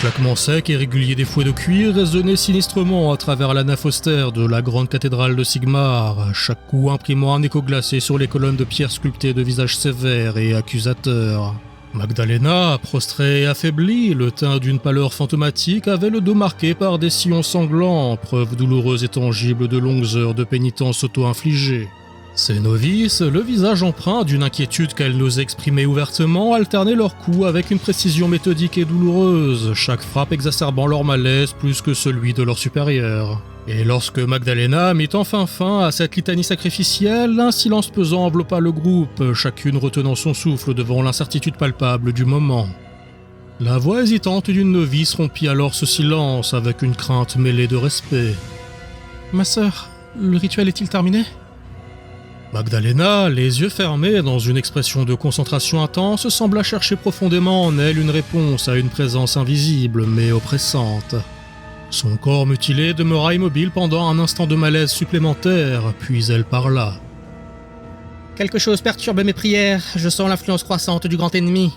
claquement sec et régulier des fouets de cuir résonnait sinistrement à travers la nef austère de la grande cathédrale de Sigmar, chaque coup imprimant un écho glacé sur les colonnes de pierre sculptées de visages sévères et accusateurs. Magdalena, prostrée et affaiblie, le teint d'une pâleur fantomatique, avait le dos marqué par des sillons sanglants, preuve douloureuse et tangible de longues heures de pénitence auto-infligée. Ces novices, le visage empreint d'une inquiétude qu'elles n'osaient exprimer ouvertement, alternaient leurs coups avec une précision méthodique et douloureuse, chaque frappe exacerbant leur malaise plus que celui de leur supérieur. Et lorsque Magdalena mit enfin fin à cette litanie sacrificielle, un silence pesant enveloppa le groupe, chacune retenant son souffle devant l'incertitude palpable du moment. La voix hésitante d'une novice rompit alors ce silence avec une crainte mêlée de respect. « Ma sœur, le rituel est-il terminé ?» Magdalena, les yeux fermés dans une expression de concentration intense, sembla chercher profondément en elle une réponse à une présence invisible mais oppressante. Son corps mutilé demeura immobile pendant un instant de malaise supplémentaire, puis elle parla. « Quelque chose perturbe mes prières, je sens l'influence croissante du grand ennemi. »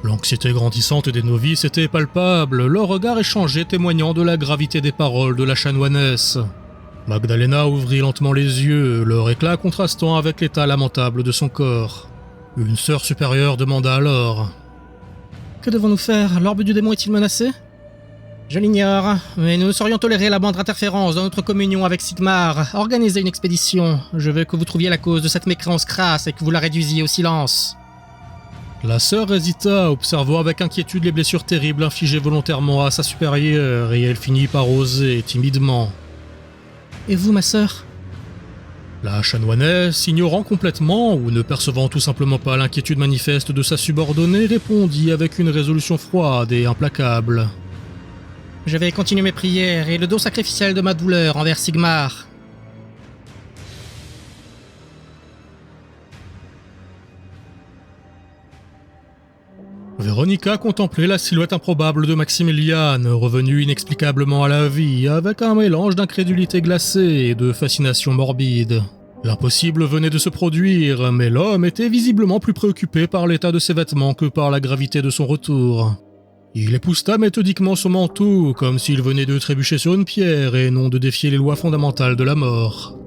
L'anxiété grandissante des novices était palpable, leur regard échangé témoignant de la gravité des paroles de la chanoinesse. Magdalena ouvrit lentement les yeux, leur éclat contrastant avec l'état lamentable de son corps. Une sœur supérieure demanda alors. « Que devons-nous faire? L'orbe du démon est-il menacé ?»« Je l'ignore, mais nous ne saurions tolérer la moindre interférence dans notre communion avec Sigmar. Organisez une expédition. Je veux que vous trouviez la cause de cette mécréance crasse et que vous la réduisiez au silence. » La sœur hésita, observant avec inquiétude les blessures terribles infligées volontairement à sa supérieure, et elle finit par oser timidement. Et vous, ma sœur ? La chanoinesse, ignorant complètement ou ne percevant tout simplement pas l'inquiétude manifeste de sa subordonnée, répondit avec une résolution froide et implacable. Je vais continuer mes prières et le don sacrificiel de ma douleur envers Sigmar. Véronica contemplait la silhouette improbable de Maximilian, revenu inexplicablement à la vie, avec un mélange d'incrédulité glacée et de fascination morbide. L'impossible venait de se produire, mais l'homme était visiblement plus préoccupé par l'état de ses vêtements que par la gravité de son retour. Il épousseta méthodiquement son manteau, comme s'il venait de trébucher sur une pierre et non de défier les lois fondamentales de la mort.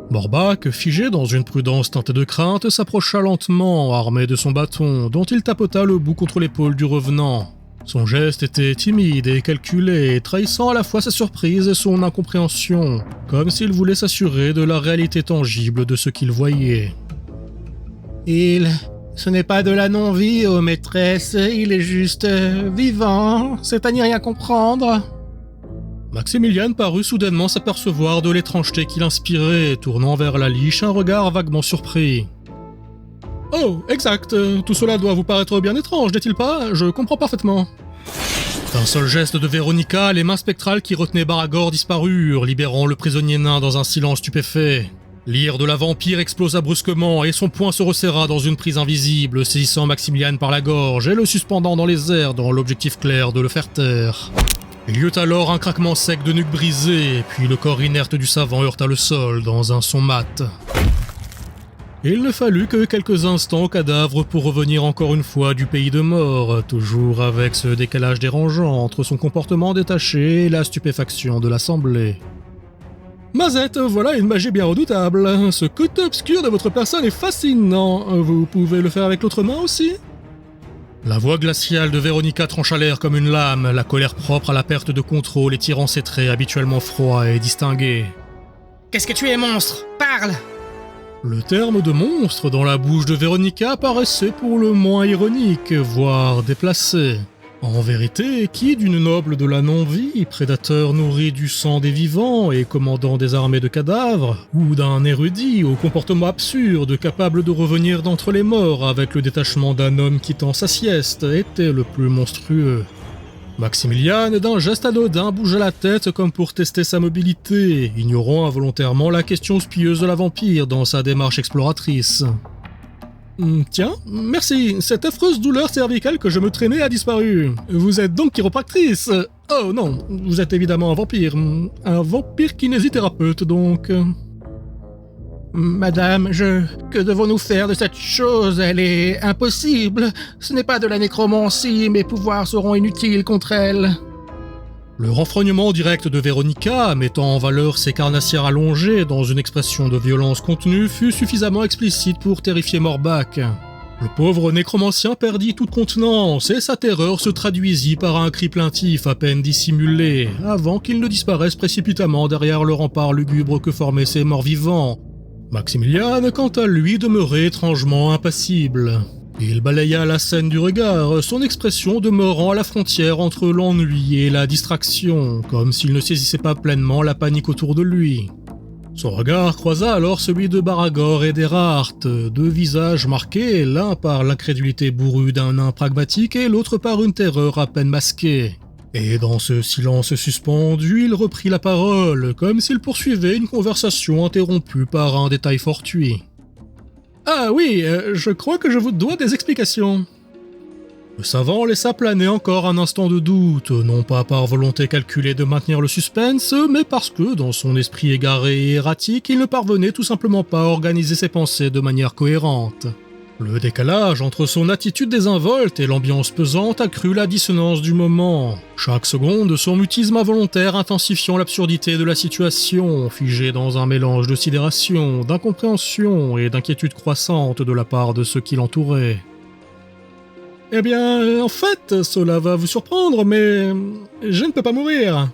Morbac, figé dans une prudence teintée de crainte, s'approcha lentement, armé de son bâton, dont il tapota le bout contre l'épaule du revenant. Son geste était timide et calculé, trahissant à la fois sa surprise et son incompréhension, comme s'il voulait s'assurer de la réalité tangible de ce qu'il voyait. Ce n'est pas de la non-vie, ô maîtresse, il est juste vivant, c'est à n'y rien comprendre. » Maximilian parut soudainement s'apercevoir de l'étrangeté qu'il inspirait, tournant vers la liche un regard vaguement surpris. « Oh, exact, tout cela doit vous paraître bien étrange, n'est-il pas? Je comprends parfaitement. » D'un seul geste de Véronica, les mains spectrales qui retenaient Baragor disparurent, libérant le prisonnier nain dans un silence stupéfait. L'ire de la vampire explosa brusquement et son poing se resserra dans une prise invisible, saisissant Maximilian par la gorge et le suspendant dans les airs dans l'objectif clair de le faire taire. Il y eut alors un craquement sec de nuque brisée, puis le corps inerte du savant heurta le sol dans un son mat. Il ne fallut que quelques instants au cadavre pour revenir encore une fois du pays de mort, toujours avec ce décalage dérangeant entre son comportement détaché et la stupéfaction de l'assemblée. Mazette, voilà une magie bien redoutable. Ce côté obscur de votre personne est fascinant. Vous pouvez le faire avec l'autre main aussi ? La voix glaciale de Véronica trancha l'air comme une lame, la colère propre à la perte de contrôle étirant ses traits habituellement froids et distingués. « Qu'est-ce que tu es, monstre ? Parle !» Le terme de monstre dans la bouche de Véronica paraissait pour le moins ironique, voire déplacé. En vérité, qui d'une noble de la non-vie, prédateur nourri du sang des vivants et commandant des armées de cadavres, ou d'un érudit au comportement absurde capable de revenir d'entre les morts avec le détachement d'un homme quittant sa sieste, était le plus monstrueux. Maximilian, d'un geste anodin, bougea la tête comme pour tester sa mobilité, ignorant involontairement la question spieuse de la vampire dans sa démarche exploratrice. Tiens, merci, cette affreuse douleur cervicale que je me traînais a disparu. Vous êtes donc chiropractrice? Oh non, vous êtes évidemment un vampire kinésithérapeute donc. Madame, que devons-nous faire de cette chose? Elle est impossible. Ce n'est pas de la nécromancie, mes pouvoirs seront inutiles contre elle. » Le renfrognement direct de Véronica, mettant en valeur ses carnassières allongées dans une expression de violence contenue, fut suffisamment explicite pour terrifier Morbac. Le pauvre nécromancien perdit toute contenance et sa terreur se traduisit par un cri plaintif à peine dissimulé, avant qu'il ne disparaisse précipitamment derrière le rempart lugubre que formaient ses morts-vivants. Maximilian, quant à lui, demeurait étrangement impassible. Il balaya la scène du regard, son expression demeurant à la frontière entre l'ennui et la distraction, comme s'il ne saisissait pas pleinement la panique autour de lui. Son regard croisa alors celui de Baragor et d'Erhardt, deux visages marqués, l'un par l'incrédulité bourrue d'un nain pragmatique et l'autre par une terreur à peine masquée. Et dans ce silence suspendu, il reprit la parole, comme s'il poursuivait une conversation interrompue par un détail fortuit. « Ah oui, je crois que je vous dois des explications. » Le savant laissa planer encore un instant de doute, non pas par volonté calculée de maintenir le suspense, mais parce que, dans son esprit égaré et erratique, il ne parvenait tout simplement pas à organiser ses pensées de manière cohérente. Le décalage entre son attitude désinvolte et l'ambiance pesante accrut la dissonance du moment. Chaque seconde, son mutisme involontaire intensifiant l'absurdité de la situation, figé dans un mélange de sidération, d'incompréhension et d'inquiétude croissante de la part de ceux qui l'entouraient. « Eh bien, en fait, cela va vous surprendre, mais je ne peux pas mourir. »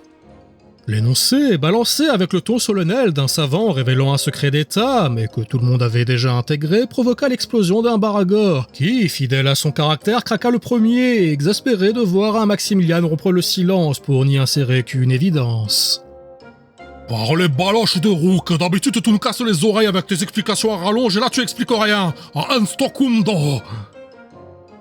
L'énoncé, balancé avec le ton solennel d'un savant révélant un secret d'État, mais que tout le monde avait déjà intégré, provoqua l'explosion d'un Baragor, qui, fidèle à son caractère, craqua le premier, exaspéré de voir un Maximilian rompre le silence pour n'y insérer qu'une évidence. « Par les baloches de Rook, d'habitude tu nous casses les oreilles avec tes explications à rallonge, et là tu expliques rien. Un stocundo !»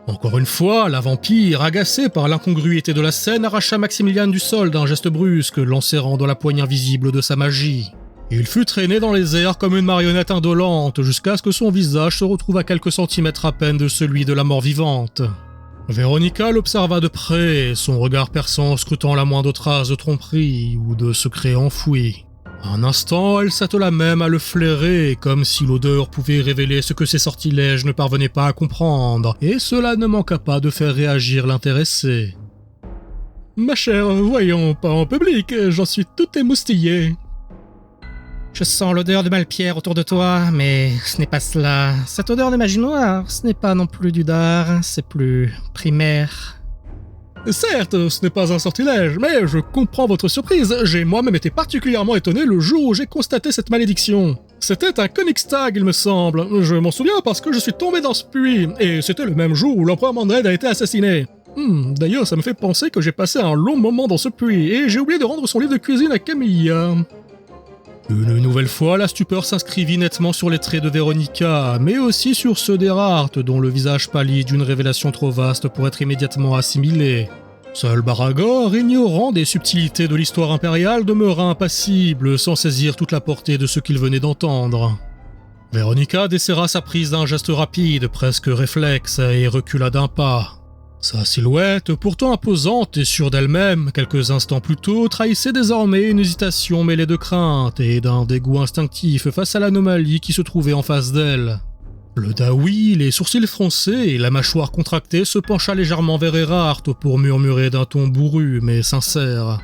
Encore une fois, la vampire, agacée par l'incongruité de la scène, arracha Maximilian du sol d'un geste brusque, l'enserrant dans la poigne invisible de sa magie. Il fut traîné dans les airs comme une marionnette indolente, jusqu'à ce que son visage se retrouve à quelques centimètres à peine de celui de la mort vivante. Véronica l'observa de près, son regard perçant scrutant la moindre trace de tromperie ou de secret enfoui. Un instant, elle s'attela même à le flairer, comme si l'odeur pouvait révéler ce que ses sortilèges ne parvenaient pas à comprendre, et cela ne manqua pas de faire réagir l'intéressé. « Ma chère, voyons, pas en public, j'en suis tout émoustillé. »« Je sens l'odeur de Malpierre autour de toi, mais ce n'est pas cela. Cette odeur de magie noire, ce n'est pas non plus du dard, c'est plus primaire. » Certes, ce n'est pas un sortilège, mais je comprends votre surprise. J'ai moi-même été particulièrement étonné le jour où j'ai constaté cette malédiction. C'était un Königstag, il me semble. Je m'en souviens parce que je suis tombé dans ce puits, et c'était le même jour où l'empereur Mandred a été assassiné. D'ailleurs, ça me fait penser que j'ai passé un long moment dans ce puits, et j'ai oublié de rendre son livre de cuisine à Camilla. Une nouvelle fois, la stupeur s'inscrivit nettement sur les traits de Véronica, mais aussi sur ceux d'Erhardt, dont le visage pâlit d'une révélation trop vaste pour être immédiatement assimilé. Seul Baragor, ignorant des subtilités de l'histoire impériale, demeura impassible, sans saisir toute la portée de ce qu'il venait d'entendre. Véronica desserra sa prise d'un geste rapide, presque réflexe, et recula d'un pas. Sa silhouette, pourtant imposante et sûre d'elle-même, quelques instants plus tôt, trahissait désormais une hésitation mêlée de crainte et d'un dégoût instinctif face à l'anomalie qui se trouvait en face d'elle. Le Daoui, les sourcils froncés et la mâchoire contractée, se pencha légèrement vers Erhardt pour murmurer d'un ton bourru mais sincère.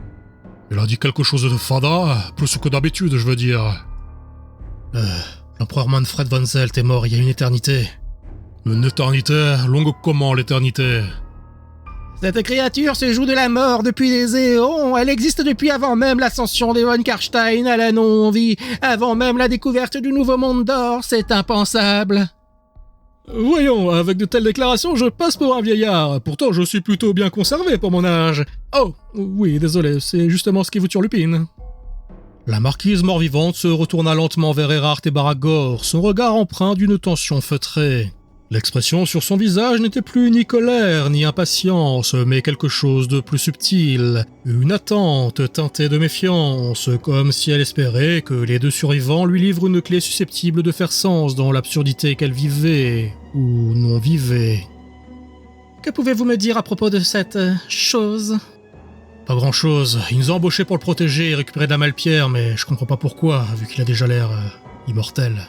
« Il a dit quelque chose de fada, plus que d'habitude, je veux dire. » L'empereur Manfred von Zelt est mort il y a une éternité. Une éternité? Longue comment, l'éternité? Cette créature se joue de la mort depuis des éons. Elle existe depuis avant même l'ascension des von Karstein à la non-vie, avant même la découverte du nouveau monde d'or. C'est impensable. Voyons, avec de telles déclarations, je passe pour un vieillard. Pourtant, je suis plutôt bien conservé pour mon âge. Oh, oui, désolé, c'est justement ce qui vous turlupine. La marquise mort-vivante se retourna lentement vers Erhardt et Baragor, son regard empreint d'une tension feutrée. L'expression sur son visage n'était plus ni colère ni impatience, mais quelque chose de plus subtil, une attente teintée de méfiance, comme si elle espérait que les deux survivants lui livrent une clé susceptible de faire sens dans l'absurdité qu'elle vivait, ou non vivait. Que pouvez-vous me dire à propos de cette chose ? Pas grand-chose, il nous a embauchés pour le protéger et récupérer de la Malpierre, mais je comprends pas pourquoi, vu qu'il a déjà l'air immortel.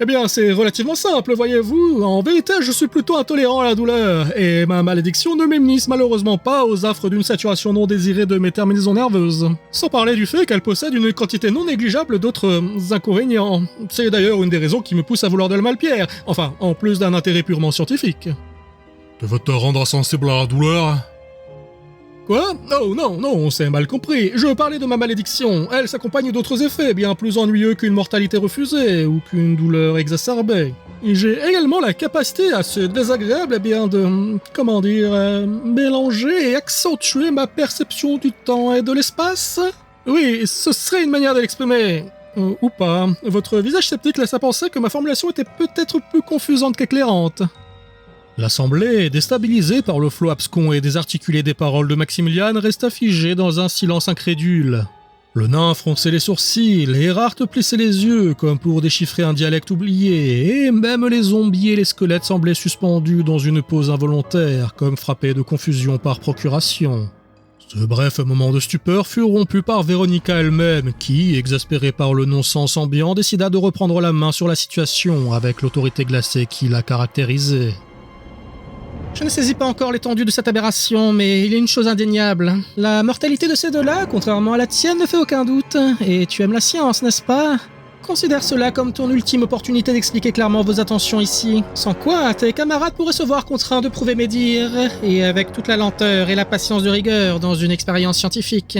Eh bien, c'est relativement simple, voyez-vous. En vérité, je suis plutôt intolérant à la douleur, et ma malédiction ne m'immunise malheureusement pas aux affres d'une saturation non désirée de mes terminaisons nerveuses. Sans parler du fait qu'elle possède une quantité non négligeable d'autres inconvénients. C'est d'ailleurs une des raisons qui me pousse à vouloir de la Malpierre, enfin, en plus d'un intérêt purement scientifique. Tu veux te rendre insensible à la douleur ? Quoi ? Oh non, on s'est mal compris. Je parlais de ma malédiction. Elle s'accompagne d'autres effets bien plus ennuyeux qu'une mortalité refusée ou qu'une douleur exacerbée. J'ai également la capacité à ce désagréable, mélanger et accentuer ma perception du temps et de l'espace. Oui, ce serait une manière de l'exprimer. Ou pas. Votre visage sceptique laisse à penser que ma formulation était peut-être plus confusante qu'éclairante. L'assemblée, déstabilisée par le flot abscon et désarticulé des paroles de Maximilian, resta figée dans un silence incrédule. Le nain fronçait les sourcils, et Erhardt plissait les yeux comme pour déchiffrer un dialecte oublié, et même les zombies et les squelettes semblaient suspendus dans une pause involontaire, comme frappés de confusion par procuration. Ce bref moment de stupeur fut rompu par Véronica elle-même, qui, exaspérée par le non-sens ambiant, décida de reprendre la main sur la situation avec l'autorité glacée qui la caractérisait. Je ne saisis pas encore l'étendue de cette aberration, mais il y a une chose indéniable. La mortalité de ces deux-là, contrairement à la tienne, ne fait aucun doute. Et tu aimes la science, n'est-ce pas ? Considère cela comme ton ultime opportunité d'expliquer clairement vos intentions ici. Sans quoi, tes camarades pourraient se voir contraints de prouver mes dires, et avec toute la lenteur et la patience de rigueur dans une expérience scientifique.